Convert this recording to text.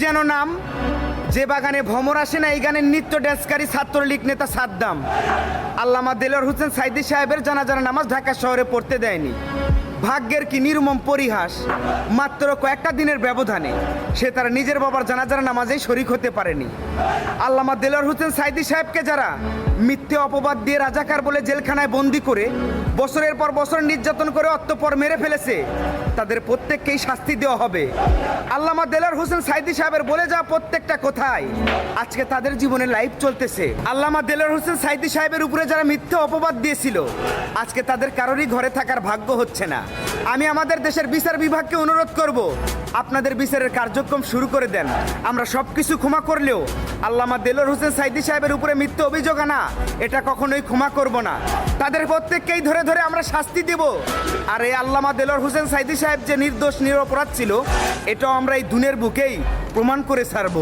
যেন নাম, যে বাগানে ভ্রমর আসে না এই গানের নৃত্য ড্যান্সকারী ছাত্রলীগ নেতা সাদ্দাম। আল্লামা দেলোয়ার হোসেন সাইদী সাহেবের জানাজার নামাজ ঢাকা শহরে পড়তে দেয়নি। ভাগ্যের কি নির্মম পরিহাস, মাত্র কয়েকটা দিনের ব্যবধানে সে তার নিজের বাবার জানাজার নামাজেই শরিক হতে পারেনি। আল্লামা দেলোয়ার হোসেন সাইদী সাহেবকে যারা মিথ্যে অপবাদ দিয়ে রাজাকার বলে জেলখানায় বন্দি করে বছরের পর বছর নির্যাতন করে অতঃপর মেরে ফেলেছে, তাদের প্রত্যেককেই শাস্তি দেওয়া হবে। আল্লামা দেলোয়ার হোসেন সাইদী সাহেবের বলে যাওয়া প্রত্যেকটা কথায় আজকে তাদের জীবনে লাইফ চলতেছে। আল্লামা দেলোয়ার হোসেন সাইদী সাহেবের উপরে যারা মিথ্যে অপবাদ দিয়েছিল, আজকে তাদের কারোরই ঘরে থাকার ভাগ্য হচ্ছে না। আমি আমাদের দেশের বিচার বিভাগকে অনুরোধ করব, আপনাদের বিচারের কার্যক্রম শুরু করে দেন। আমরা সব কিছু ক্ষমা করলেও আল্লামা দেলোয়ার হোসেন সাইদী সাহেবের উপরে মিথ্যে অভিযোগ আনা, এটা কখনোই ক্ষমা করব না। তাদের প্রত্যেককেই ধরে ধরে আমরা শাস্তি দেব। আর এই আল্লামা দেলোয়ার হোসেন সাইদী সাহেব যে নির্দোষ নিরপরাধ ছিল, এটাও আমরা এই দুনের বুকেই প্রমাণ করে ছাড়ব।